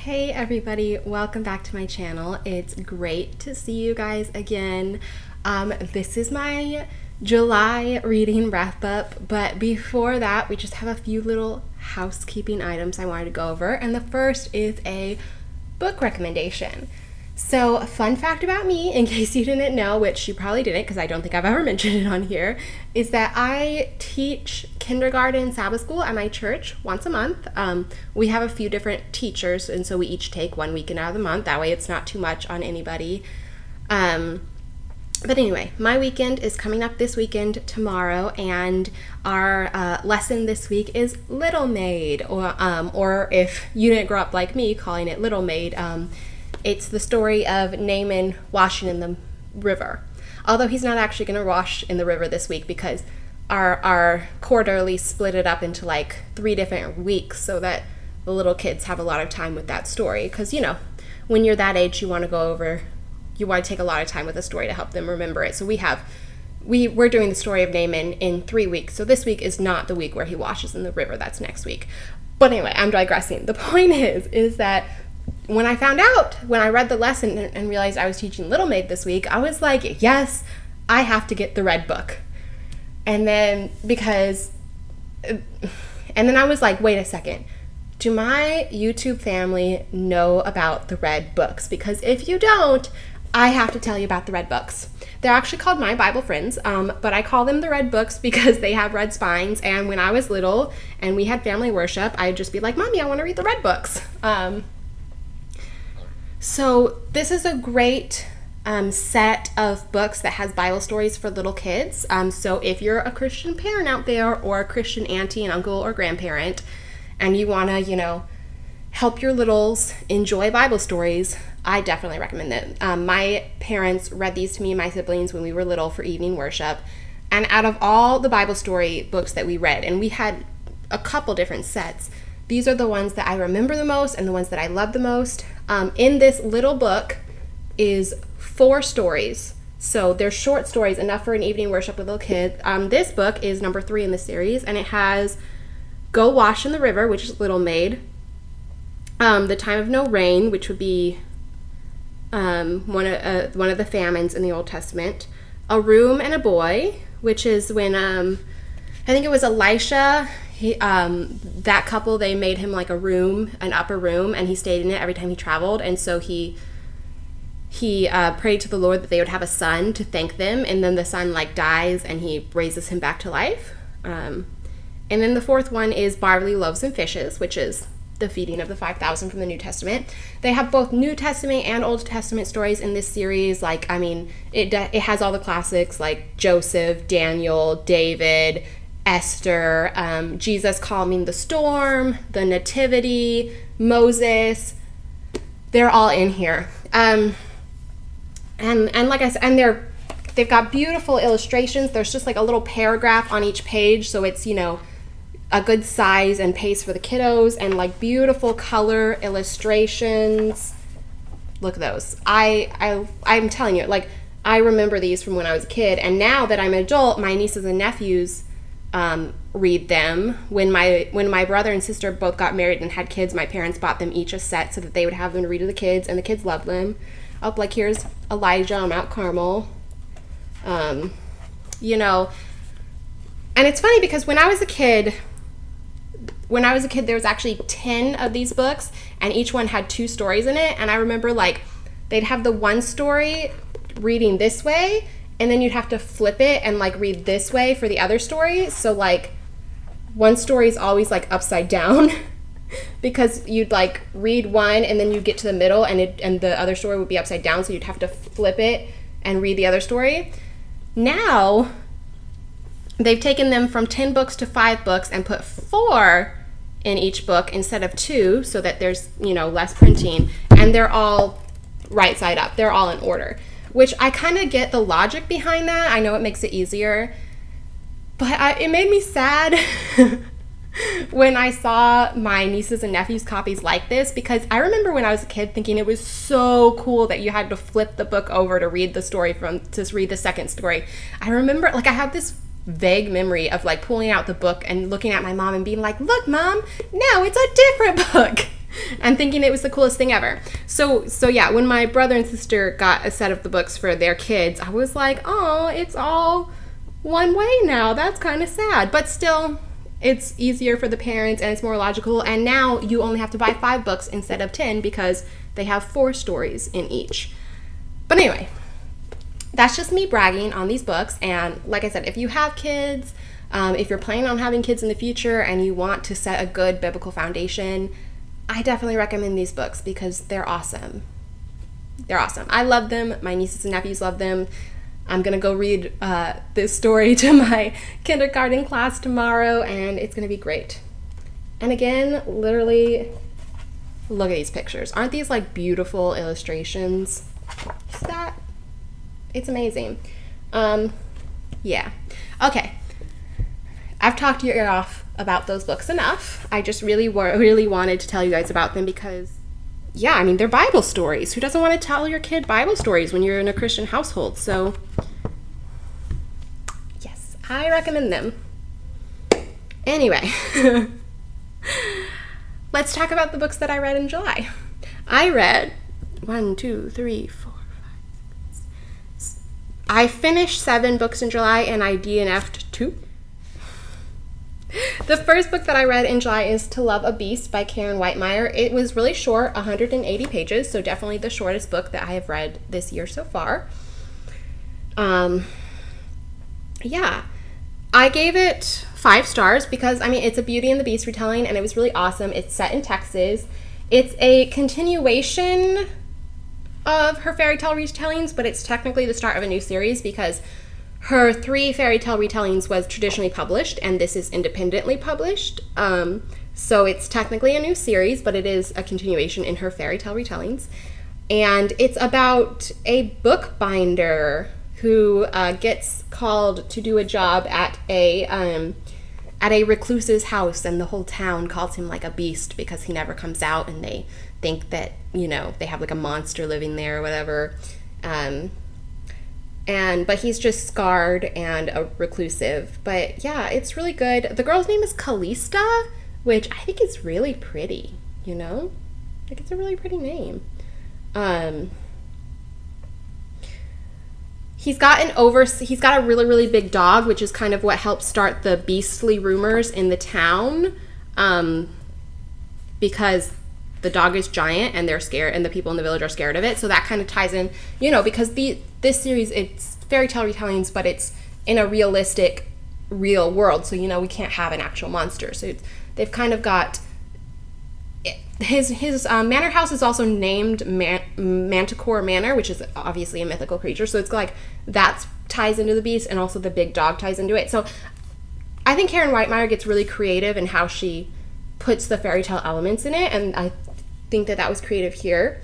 Hey everybody, welcome back to my channel. It's great to see you guys again. This is my July reading wrap up, but before that we just have a few little housekeeping items I wanted to go over, and the first is a book recommendation. So, fun fact about me, in case you didn't know, which you probably didn't because I don't think I've ever mentioned it on here, is that I teach kindergarten Sabbath school at my church once a month. We have a few different teachers, and so we each take one weekend out of the month. That way it's not too much on anybody. But anyway, my weekend is coming up this weekend tomorrow, and our lesson this week is Little Maid, or if you didn't grow up like me, calling it Little Maid. It's the story of Naaman washing in the river. Although he's not actually going to wash in the river this week because our quarterly split it up into like 3 different weeks so that the little kids have a lot of time with that story. Because, you know, when you're that age, you want to take a lot of time with a story to help them remember it. So we're doing the story of Naaman in 3 weeks. So this week is not the week where he washes in the river. That's next week. But anyway, I'm digressing. The point is that when I read the lesson and realized I was teaching Little Maid this week, I was like, yes, I have to get the red book. And then I was like, wait a second. Do my YouTube family know about the red books? Because if you don't, I have to tell you about the red books. They're actually called My Bible Friends, but I call them the red books because they have red spines. And when I was little and we had family worship, I'd just be like, Mommy, I want to read the red books. So this is a great set of books that has Bible stories for little kids. So if you're a Christian parent out there, or a Christian auntie and uncle or grandparent, and you want to, help your littles enjoy Bible stories, I definitely recommend it. My parents read these to me and my siblings when we were little for evening worship. And out of all the Bible story books that we read, and we had a couple different sets, these are the ones that I remember the most and the ones that I love the most. In this little book is 4 stories. So they're short stories, enough for an evening worship with little kids. This book is number 3 in the series, and it has Go Wash in the River, which is Little Maid. The Time of No Rain, which would be one of the famines in the Old Testament. A Room and a Boy, which is when I think it was Elisha. That couple, they made him like an upper room, and he stayed in it every time he traveled. And so he prayed to the Lord that they would have a son to thank them, and then the son dies and he raises him back to life. And then the 4th one is Barley, Loaves, and Fishes, which is the feeding of the 5,000 from the New Testament. They have both New Testament and Old Testament stories in this series. It has all the classics like Joseph, Daniel, David, Esther, Jesus calming the storm, the Nativity, Moses. They're all in here. And like I said, and they've got beautiful illustrations. There's just like a little paragraph on each page, so it's, a good size and pace for the kiddos, and beautiful color illustrations. Look at those. I'm telling you, I remember these from when I was a kid, and now that I'm an adult, my nieces and nephews read them. When my brother and sister both got married and had kids, my parents bought them each a set so that they would have them to read to the kids, and the kids loved them. Here's Elijah on Mount Carmel. And it's funny because when I was a kid, there was actually 10 of these books, and each one had 2 stories in it. And I remember they'd have the one story reading this way, and then you'd have to flip it and read this way for the other story. So one story is always upside down because you'd read one and then you'd get to the middle and the other story would be upside down. So you'd have to flip it and read the other story. Now they've taken them from 10 books to 5 books and put 4 in each book instead of 2 so that there's, less printing, and they're all right side up. They're all in order, which I kind of get the logic behind that. I know it makes it easier, but it made me sad when I saw my nieces and nephews' copies like this, because I remember when I was a kid thinking it was so cool that you had to flip the book over to read the story to read the second story. I remember, I have this vague memory of pulling out the book and looking at my mom and being like, look, Mom, now it's a different book. and thinking it was the coolest thing ever. So yeah, when my brother and sister got a set of the books for their kids, I was like, oh, it's all one way now. That's kind of sad. But still, it's easier for the parents and it's more logical. And now you only have to buy 5 books instead of 10 because they have 4 stories in each. But anyway, that's just me bragging on these books. And like I said, if you have kids, if you're planning on having kids in the future and you want to set a good biblical foundation, I definitely recommend these books because they're awesome. They're awesome. I love them. My nieces and nephews love them. I'm going to go read this story to my kindergarten class tomorrow, and it's going to be great. And again, literally, look at these pictures. Aren't these like beautiful illustrations? Is that? It's amazing. Yeah. Okay. I've talked your ear off about those books enough. I just really wanted to tell you guys about them because, yeah, I mean, they're Bible stories. Who doesn't want to tell your kid Bible stories when you're in a Christian household? So, yes, I recommend them. Anyway, let's talk about the books that I read in July. I read 1, 2, 3, 4, 5, 6. I finished 7 books in July and I DNF'd 2. The first book that I read in July is To Love a Beast by Karen Whitemeyer. It was really short, 180 pages, so definitely the shortest book that I have read this year so far. Yeah, I gave it 5 stars because, I mean, it's a Beauty and the Beast retelling, and it was really awesome. It's set in Texas. It's a continuation of her fairy tale retellings, but it's technically the start of a new series because her 3 fairy tale retellings was traditionally published, and this is independently published. So it's technically a new series, but it is a continuation in her fairy tale retellings. And it's about a bookbinder who gets called to do a job at a recluse's house, and the whole town calls him like a beast because he never comes out, and they think that, you know, they have like a monster living there or whatever. But he's just scarred and a reclusive. But yeah, it's really good. The girl's name is Callista, which I think is really pretty, you know? Like, it's a really pretty name. He's got a really, really big dog, which is kind of what helped start the beastly rumors in the town. Because the dog is giant and they're scared, and the people in the village are scared of it. So that kind of ties in, you know, because this series, it's fairy tale retellings, but it's in a realistic, real world. So, you know, we can't have an actual monster. So they've kind of got his manor house is also named Manticore Manor, which is obviously a mythical creature. So it's like that ties into the beast, and also the big dog ties into it. So I think Karen Whitemeyer gets really creative in how she puts the fairy tale elements in it, and I think that was creative here.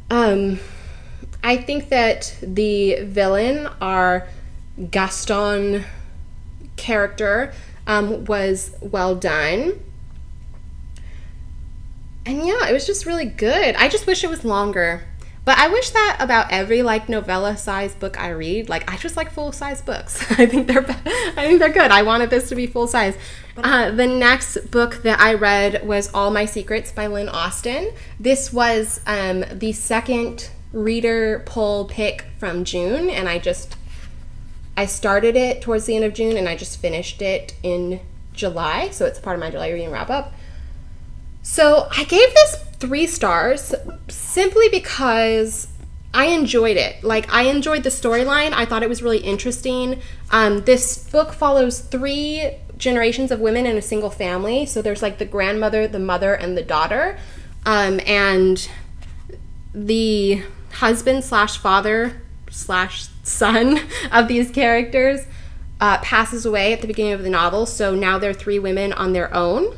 I think that the villain, our Gaston character, was well done. And yeah, it was just really good. I just wish it was longer. But I wish that about every like novella-sized book I read. Like, I just like full-size books. I think they're good. I wanted this to be full-size. The next book that I read was All My Secrets by Lynn Austin. This was the second reader poll pick from June, and I started it towards the end of June, and I just finished it in July. So it's part of my July reading wrap-up. So I gave this 3 stars simply because I enjoyed it. Like, I enjoyed the storyline. I thought it was really interesting. This book follows 3 generations of women in a single family. So there's like the grandmother, the mother, and the daughter. And the husband / father / son of these characters passes away at the beginning of the novel. So now they're 3 women on their own.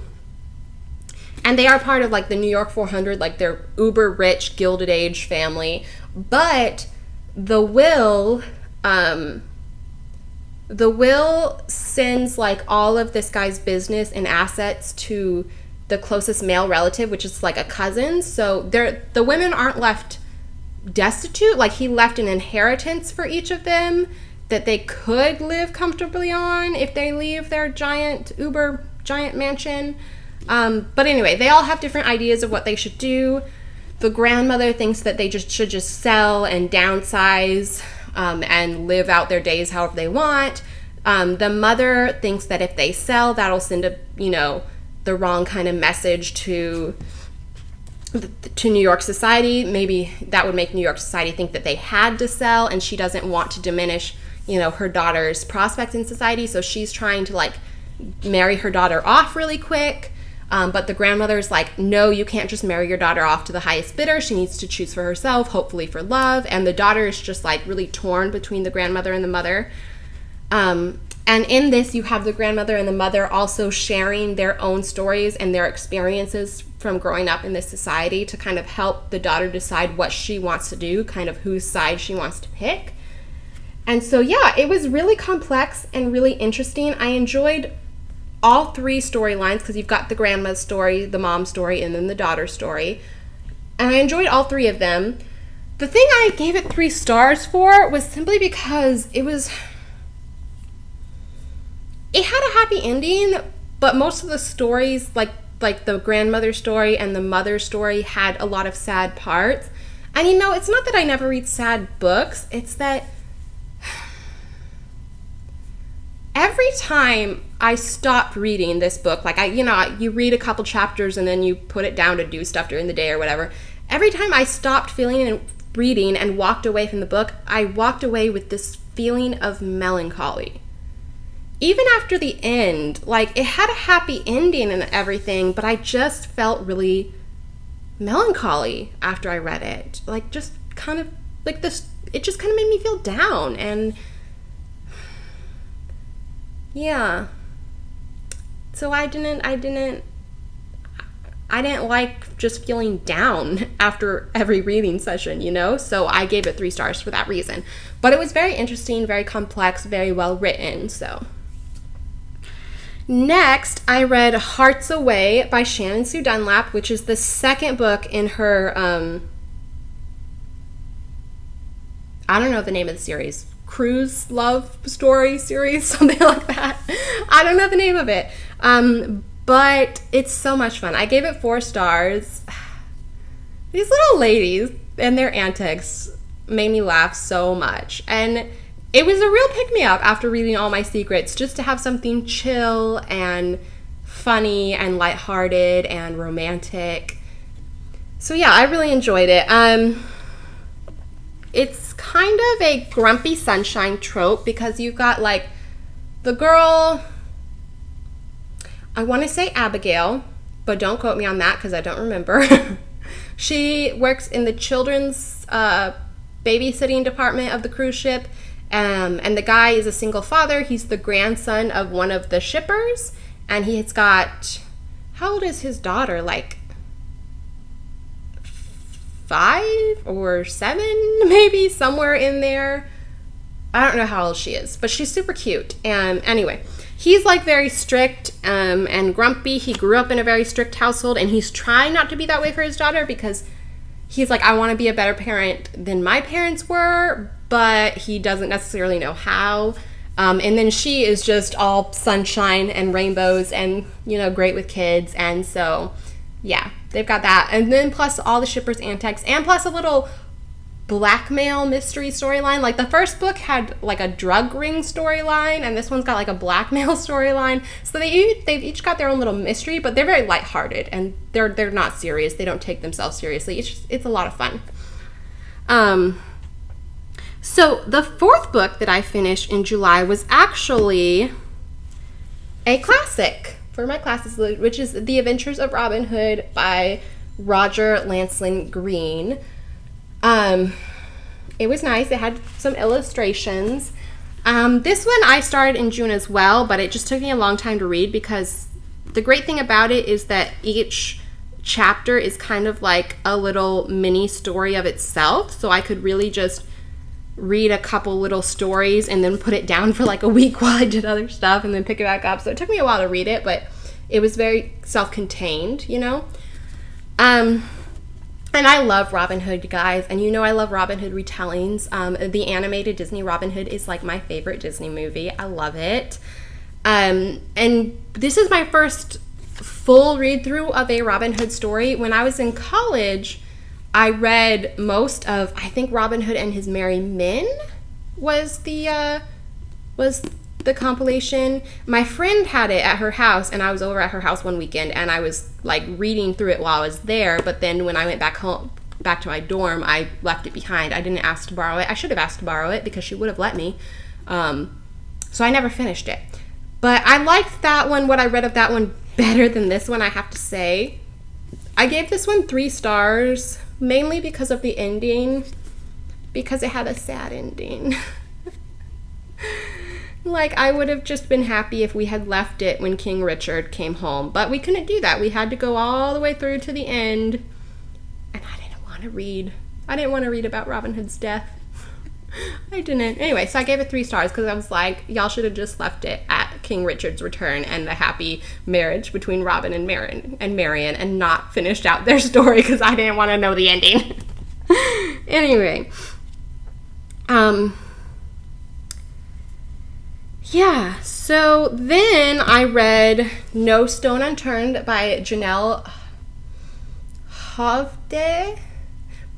And they are part of like the New York 400, like they're uber rich, Gilded Age family. But the will sends like all of this guy's business and assets to the closest male relative, which is like a cousin. So the women aren't left destitute. Like, he left an inheritance for each of them that they could live comfortably on if they leave their uber giant mansion. But anyway, they all have different ideas of what they should do. The grandmother thinks that they should just sell and downsize and live out their days however they want. The mother thinks that if they sell, that'll send the wrong kind of message to New York society. Maybe that would make New York society think that they had to sell, and she doesn't want to diminish, her daughter's prospects in society. So she's trying to marry her daughter off really quick. But the grandmother's like, no, you can't just marry your daughter off to the highest bidder. She needs to choose for herself, hopefully for love. And the daughter is just really torn between the grandmother and the mother. And in this, you have the grandmother and the mother also sharing their own stories and their experiences from growing up in this society to kind of help the daughter decide what she wants to do, kind of whose side she wants to pick. And so, yeah, it was really complex and really interesting. I enjoyed all three storylines because you've got the grandma's story, the mom's story, and then the daughter's story. And I enjoyed all three of them. The thing I gave it 3 stars for was simply because it had a happy ending, but most of the stories, like the grandmother story and the mother story, had a lot of sad parts. And it's not that I never read sad books, it's that every time I stopped reading this book, you read a couple chapters and then you put it down to do stuff during the day or whatever. Every time I stopped feeling and reading and walked away from the book, I walked away with this feeling of melancholy. Even after the end, it had a happy ending and everything, but I just felt really melancholy after I read it. It just kind of made me feel down. And yeah. So I didn't like just feeling down after every reading session, So I gave it 3 stars for that reason. But it was very interesting, very complex, very well written, so. Next, I read Hearts Away by Shannon Sue Dunlap, which is the second book in her, I don't know the name of the series, Cruise Love Story series, something like that. I don't know the name of it, but it's so much fun. I gave it 4 stars. These little ladies and their antics made me laugh so much, and it was a real pick-me-up after reading All My Secrets, just to have something chill and funny and lighthearted and romantic. So yeah, I really enjoyed it. It's kind of a grumpy sunshine trope because you've got the girl, I want to say Abigail, but don't quote me on that because I don't remember. She works in the children's babysitting department of the cruise ship. And the guy is a single father. He's the grandson of one of the shippers. And he's got, how old is his daughter? 5 or 7, maybe, somewhere in there. I don't know how old she is, but she's super cute. And anyway, he's very strict and grumpy. He grew up in a very strict household, and he's trying not to be that way for his daughter because he's I want to be a better parent than my parents were, but he doesn't necessarily know how. And then she is just all sunshine and rainbows and, great with kids. And so, yeah, they've got that. And then plus all the shippers' antics and plus a little blackmail mystery storyline. The first book had a drug ring storyline, and this one's got a blackmail storyline. So they've each got their own little mystery, but they're very lighthearted and they're not serious. They don't take themselves seriously. It's a lot of fun. So the 4th book that I finished in July was actually a classic for my classes, which is The Adventures of Robin Hood by Roger Lancelyn Green. It was nice. It had some illustrations. This one I started in June as well, but it just took me a long time to read because the great thing about it is that each chapter is kind of a little mini story of itself, so I could really just read a couple little stories and then put it down for a week while I did other stuff and then pick it back up. So it took me a while to read it, but it was very self-contained, And I love Robin Hood, you guys, and I love Robin Hood retellings. The animated Disney Robin Hood is my favorite Disney movie. I love it. And this is my first full read through of a Robin Hood story. When I was in college, I read most of, I think, Robin Hood and His Merry Men was the compilation. My friend had it at her house, and I was over at her house one weekend, and I was like reading through it while I was there. But then when I went back to my dorm, I left it behind. I didn't ask to borrow it. I should have asked to borrow it because she would have let me. So I never finished it. But I liked that one, what I read of that one, better than this one, I have to say. I gave this one 3 stars, mainly because of the ending, because it had a sad ending. Like, I would have just been happy if we had left it when King Richard came home, but we couldn't do that. We had to go all the way through to the end, and I didn't want to read about Robin Hood's death. I didn't. Anyway, so I gave it 3 stars because I was like, y'all should have just left it at King Richard's return and the happy marriage between Robin and Marian and not finished out their story because I didn't want to know the ending. Anyway. Yeah, so then I read No Stone Unturned by Janelle Hovde.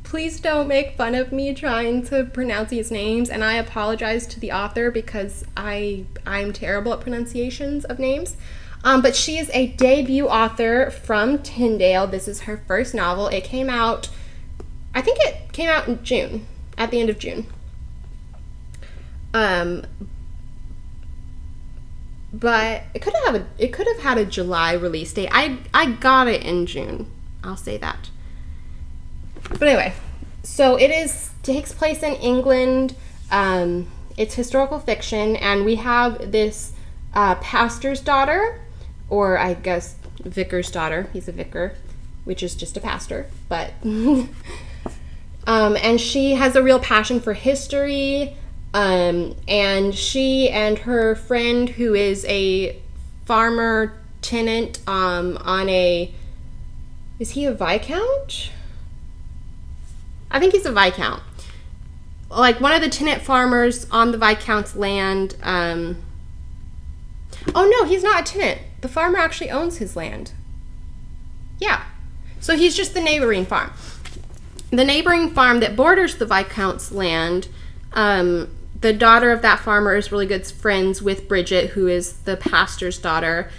Please don't make fun of me trying to pronounce these names, and I apologize to the author because I'm terrible at pronunciations of names. But she is a debut author from Tyndale. This is her first novel. I think it came out in June, at the end of June. But it could have had a July release date. I got it in June. I'll say that. But anyway, so takes place in England. It's historical fiction, and we have this pastor's daughter, or I guess vicar's daughter. He's a vicar, which is just a pastor, but and she has a real passion for history. And she and her friend, who is a farmer tenant is he a viscount? I think he's a viscount. Like one of the tenant farmers on the viscount's land. Oh no, he's not a tenant. The farmer actually owns his land. Yeah. So he's just the neighboring farm. The neighboring farm that borders the viscount's land, the daughter of that farmer is really good friends with Bridget, who is the pastor's daughter.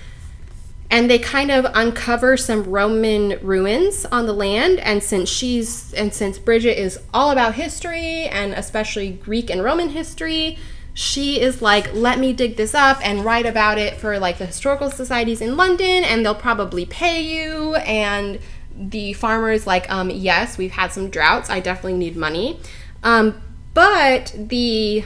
And they kind of uncover some Roman ruins on the land. And since Bridget is all about history, and especially Greek and Roman history, she is like, let me dig this up and write about it for like the historical societies in London, and they'll probably pay you. And the farmer is like, yes, we've had some droughts. I definitely need money. But the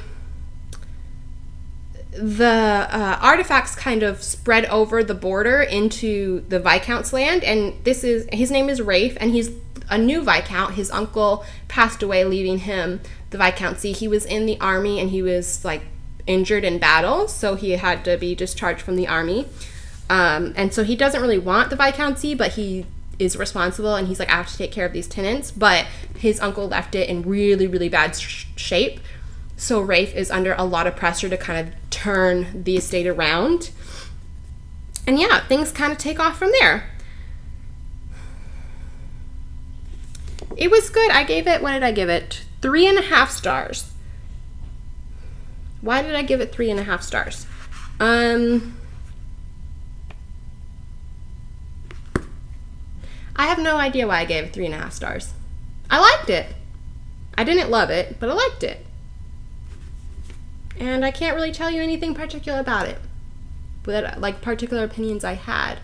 artifacts kind of spread over the border into the Viscount's land, and his name is Rafe, and he's a new Viscount. His uncle passed away, leaving him the Viscountcy. He was in the army, and he was like injured in battle, so he had to be discharged from the army. And so he doesn't really want the Viscountcy, but he is responsible, and he's like, I have to take care of these tenants. But his uncle left it in really, really bad shape. So Rafe is under a lot of pressure to kind of turn the estate around. And yeah, things kind of take off from there. It was good. What did I give it? 3.5 stars. Why did I give it 3.5 stars? I have no idea why I gave it 3.5 stars. I liked it. I didn't love it, but I liked it. And I can't really tell you anything particular about it. But like particular opinions I had.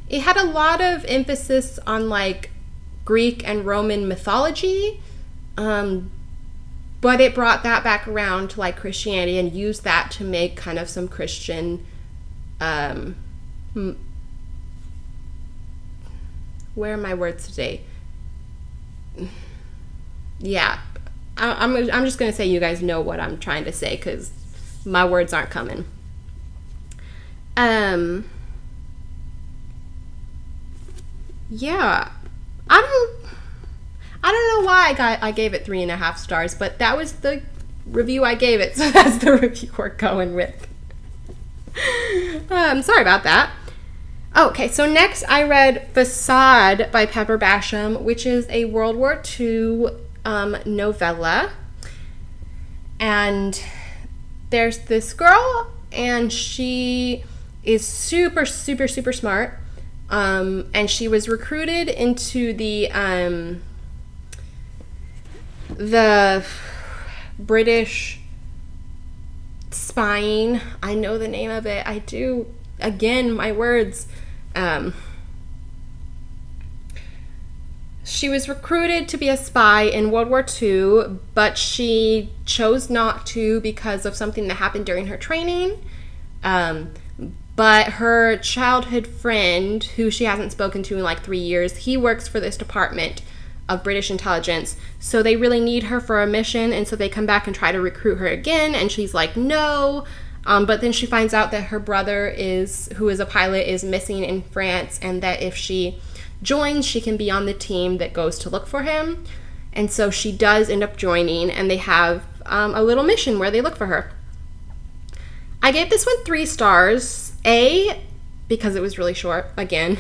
It had a lot of emphasis on like Greek and Roman mythology. But it brought that back around to like Christianity and used that to make kind of some Christian where are my words today? Yeah, I'm just gonna say you guys know what I'm trying to say because my words aren't coming. Yeah, I don't know why I gave it 3.5 stars, but that was the review I gave it, so that's the review we're going with. Sorry about that. Okay, so next I read Facade by Pepper Basham, which is a World War II novella. And there's this girl, and she is super, super, super smart. And she was recruited into the British spying. I know the name of it. I do. Again, my words. She was recruited to be a spy in World War II, but she chose not to because of something that happened during her training. But her childhood friend, who she hasn't spoken to in like 3 years, he works for this department of British intelligence. So they really need her for a mission, and so they come back and try to recruit her again, and she's like, no. But then she finds out that her brother, who is a pilot, is missing in France, and that if she joins, she can be on the team that goes to look for him. And so she does end up joining, and they have a little mission where they look for her. I gave this one 3 stars. Because it was really short, again.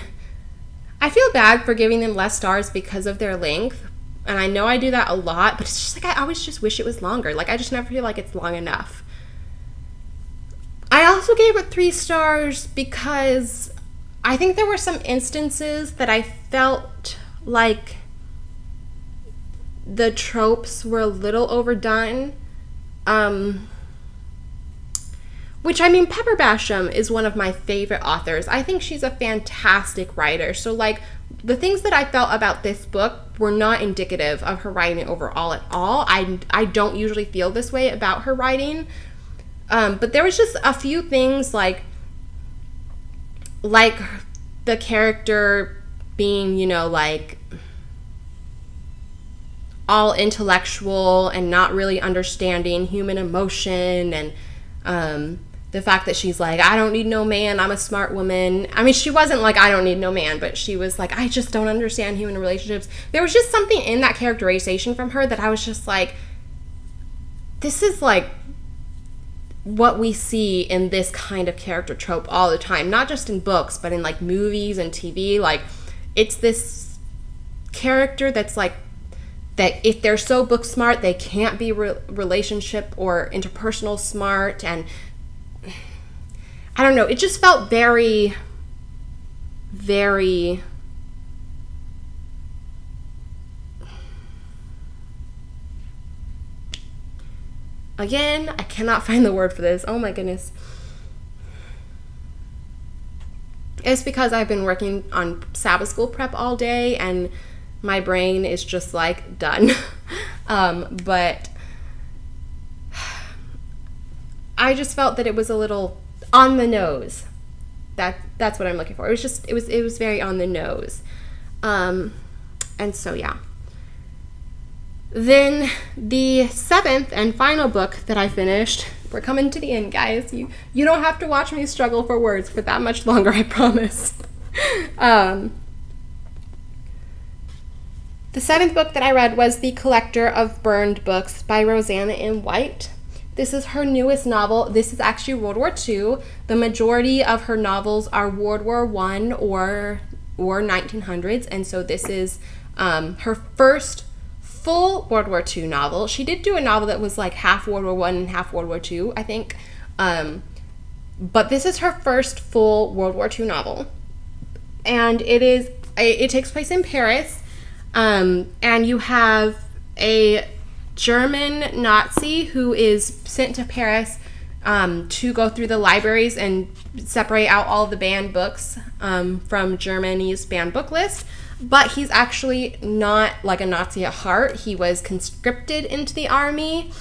I feel bad for giving them less stars because of their length, and I know I do that a lot, but it's just like I always just wish it was longer. Like, I just never feel like it's long enough. I also gave it 3 stars because I think there were some instances that I felt like the tropes were a little overdone. Which, I mean, Pepper Basham is one of my favorite authors. I think she's a fantastic writer. So, like, the things that I felt about this book were not indicative of her writing overall at all. I don't usually feel this way about her writing. But there was just a few things like the character being, like all intellectual and not really understanding human emotion, and the fact that she's like, I don't need no man, I'm a smart woman. I mean, she wasn't like, I don't need no man, but she was like, I just don't understand human relationships. There was just something in that characterization from her that I was just like, this is like what we see in this kind of character trope all the time, not just in books, but in like movies and TV. Like, it's this character that's like, that if they're so book smart, they can't be relationship or interpersonal smart. And I don't know, it just felt very, very, again, I cannot find the word for this. Oh my goodness. It's because I've been working on Sabbath school prep all day, and my brain is just like done. But I just felt that it was a little on the nose. That's what I'm looking for. It was very on the nose. And so yeah. Then the 7th and final book that I finished, we're coming to the end, guys. You don't have to watch me struggle for words for that much longer, I promise. The 7th book that I read was The Collector of Burned Books by Rosanna M. White. This is her newest novel. This is actually World War II. The majority of her novels are World War I or 1900s, and so this is her first full World War II novel. She did do a novel that was like half World War I and half World War II, I think. But this is her first full World War II novel. And it takes place in Paris. And you have a German Nazi who is sent to Paris to go through the libraries and separate out all the banned books from Germany's banned book list. But he's actually not like a Nazi at heart. He was conscripted into the army,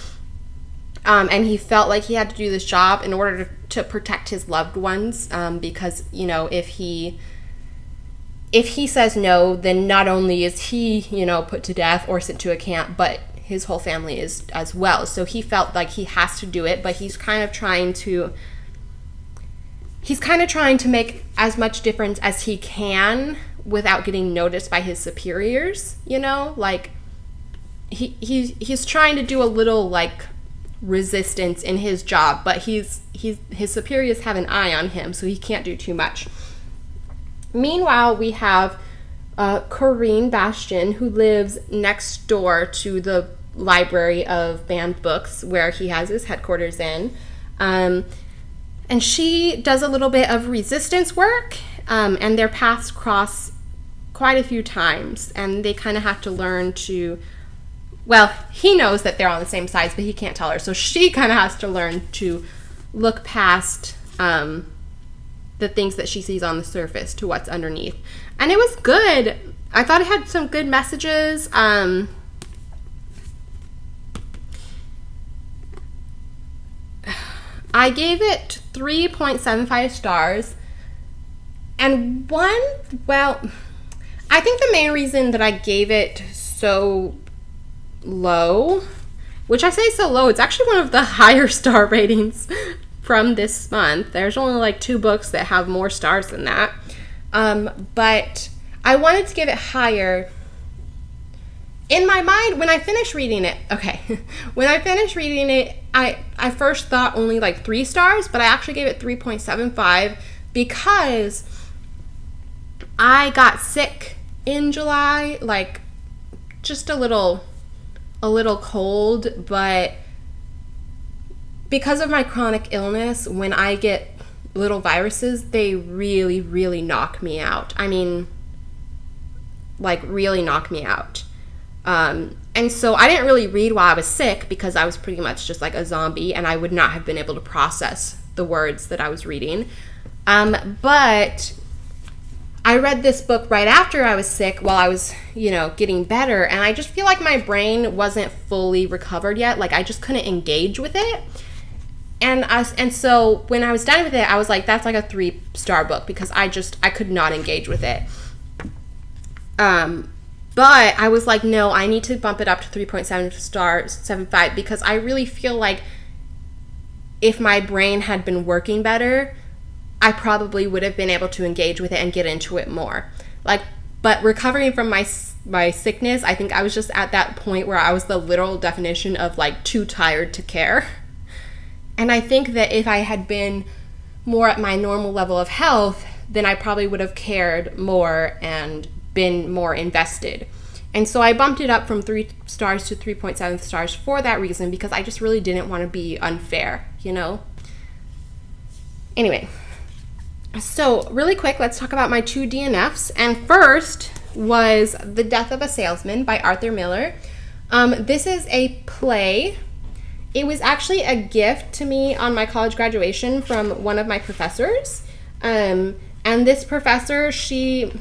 and he felt like he had to do this job in order to protect his loved ones, because, if he says no, then not only is he, put to death or sent to a camp, but his whole family is as well. So he felt like he has to do it, but he's kind of trying to make as much difference as he can without getting noticed by his superiors, like he's trying to do a little like resistance in his job, but his superiors have an eye on him, so he can't do too much. Meanwhile, we have Corinne Bastian, who lives next door to the library of banned books where he has his headquarters in. And she does a little bit of resistance work, and their paths cross quite a few times, and they kind of have to learn to, well, he knows that they're on the same sides, but he can't tell her, so she kind of has to learn to look past the things that she sees on the surface to what's underneath. And it was good. I thought it had some good messages. I gave it 3.75 stars. And I think the main reason that I gave it so low, which I say so low, it's actually one of the higher star ratings from this month. There's only like 2 books that have more stars than that. But I wanted to give it higher. In my mind, when I finished reading it, I first thought only like 3 stars, but I actually gave it 3.75 because I got sick in July, like just a little cold, but because of my chronic illness, when I get little viruses, they really, really knock me out. I mean, like really knock me out. And so I didn't really read while I was sick because I was pretty much just like a zombie and I would not have been able to process the words that I was reading. But I read this book right after I was sick while I was, getting better. And I just feel like my brain wasn't fully recovered yet. Like I just couldn't engage with it. And so when I was done with it, I was like, that's like a 3-star book because I could not engage with it. But I was like, no, I need to bump it up to 3.75 because I really feel like if my brain had been working better, I probably would have been able to engage with it and get into it more. But recovering from my sickness, I think I was just at that point where I was the literal definition of like too tired to care. And I think that if I had been more at my normal level of health, then I probably would have cared more and been more invested. And so I bumped it up from 3 stars to 3.7 stars for that reason, because I just really didn't want to be unfair, Anyway, so really quick, let's talk about my 2 DNFs. And first was The Death of a Salesman by Arthur Miller. This is a play. It was actually a gift to me on my college graduation from one of my professors. And this professor, she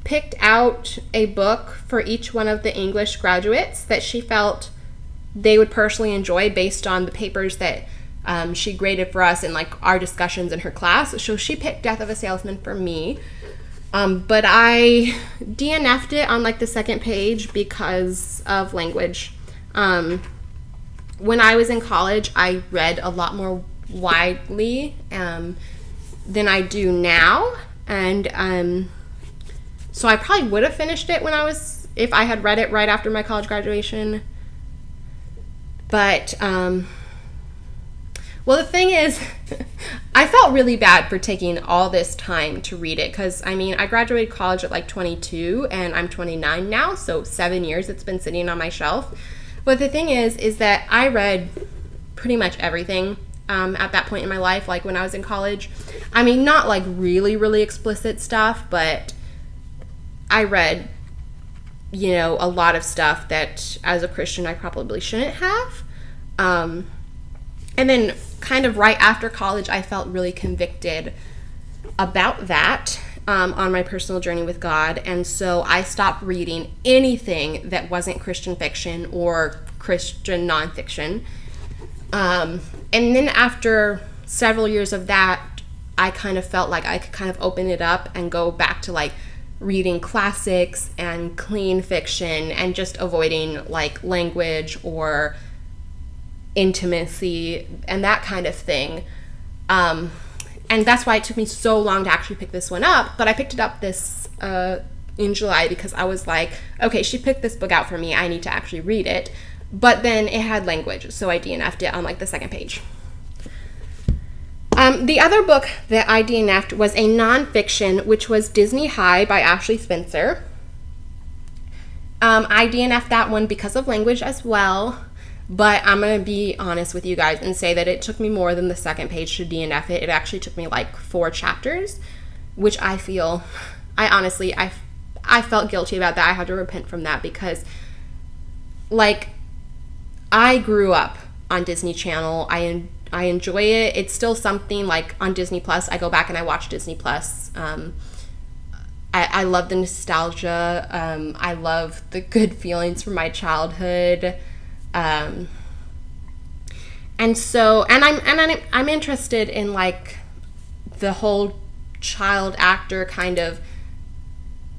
picked out a book for each one of the English graduates that she felt they would personally enjoy based on the papers that she graded for us and like our discussions in her class. So she picked Death of a Salesman for me. But I DNF'd it on like the second page because of language. When I was in college, I read a lot more widely than I do now. And so I probably would have finished it if I had read it right after my college graduation. But, well, the thing is, I felt really bad for taking all this time to read it. Because, I graduated college at like 22 and I'm 29 now. So 7 years it's been sitting on my shelf. But the thing is that I read pretty much everything at that point in my life, like when I was in college. Not like really, really explicit stuff, but I read, a lot of stuff that as a Christian I probably shouldn't have. And then kind of right after college, I felt really convicted about that on my personal journey with God. And so I stopped reading anything that wasn't Christian fiction or Christian nonfiction. And then after several years of that, I kind of felt like I could kind of open it up and go back to like reading classics and clean fiction and just avoiding like language or intimacy and that kind of thing. And that's why it took me so long to actually pick this one up. But I picked it up in July because I was like, okay, she picked this book out for me. I need to actually read it. but then it had language, so I DNF'd it on like the second page. The other book that I DNF'd was a nonfiction, which was Disney High by Ashley Spencer. I DNF'd that one because of language as well, but I'm going to be honest with you guys and say that it took me more than the second page to DNF it. It actually took me like 4 chapters, which I felt guilty about that. I had to repent from that because, like, I grew up on Disney Channel. I enjoy it. It's still something like on Disney Plus. I go back and I watch Disney Plus. I love the nostalgia. I love the good feelings from my childhood. And I'm interested in like the whole child actor kind of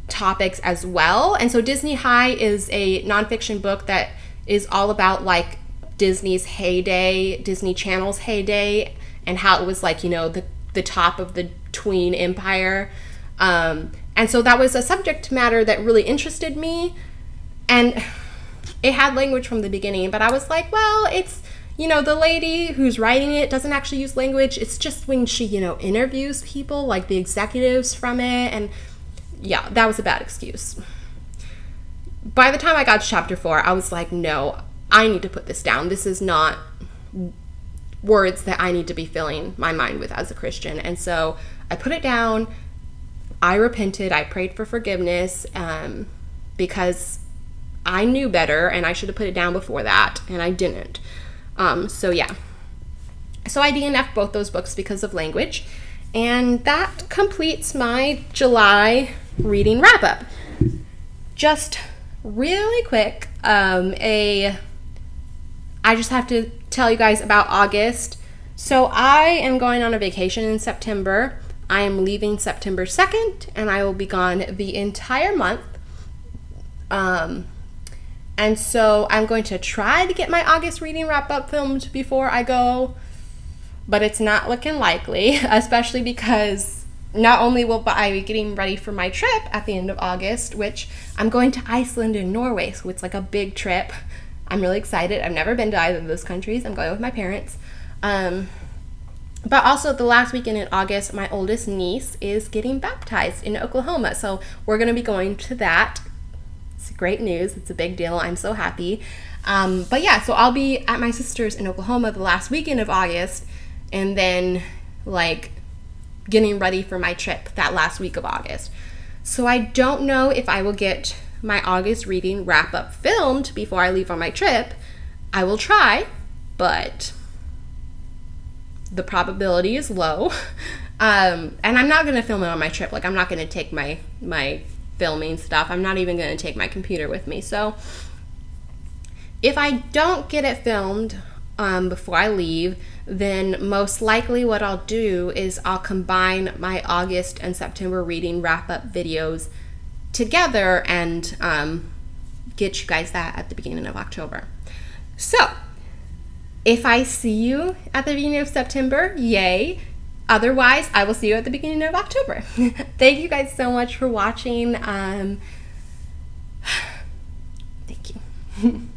topics as well. And so Disney High is a nonfiction book that is all about like Disney's heyday, Disney Channel's heyday, and how it was like, you know, the top of the tween empire. And so that was a subject matter that really interested me. And it had language from the beginning, but I was like, well, it's, you know, the lady who's writing it doesn't actually use language. It's just when she, you know, interviews people, like the executives from it. And yeah, that was a bad excuse. By the time I got to chapter 4, I was like, no, I need to put this down. This is not words that I need to be filling my mind with as a Christian. And so I put it down. I repented. I prayed for forgiveness because I knew better and I should have put it down before that, and I didn't. So yeah. So I DNF'd both those books because of language. And that completes my July reading wrap-up. Just really quick, I just have to tell you guys about August. So I am going on a vacation in September. I am leaving September 2nd, and I will be gone the entire month. And so I'm going to try to get my August reading wrap-up filmed before I go, but it's not looking likely, especially because not only will I be getting ready for my trip at the end of August, which I'm going to Iceland and Norway, so it's like a big trip. I'm really excited. I've never been to either of those countries. I'm going with my parents. But also the last weekend in August, my oldest niece is getting baptized in Oklahoma. So we're going to be going to that. It's great news. It's a big deal. I'm so happy. But yeah, so I'll be at my sister's in Oklahoma the last weekend of August, and then like getting ready for my trip that last week of August. So I don't know if I will get my August reading wrap up filmed before I leave on my trip. I will try, but the probability is low. And I'm not going to film it on my trip. Like, I'm not going to take my filming stuff. I'm not even going to take my computer with me. So if I don't get it filmed before I leave, then most likely what I'll do is I'll combine my August and September reading wrap-up videos together and get you guys that at the beginning of October. So if I see you at the beginning of September, yay. Otherwise, I will see you at the beginning of October. Thank you guys so much for watching. Thank you.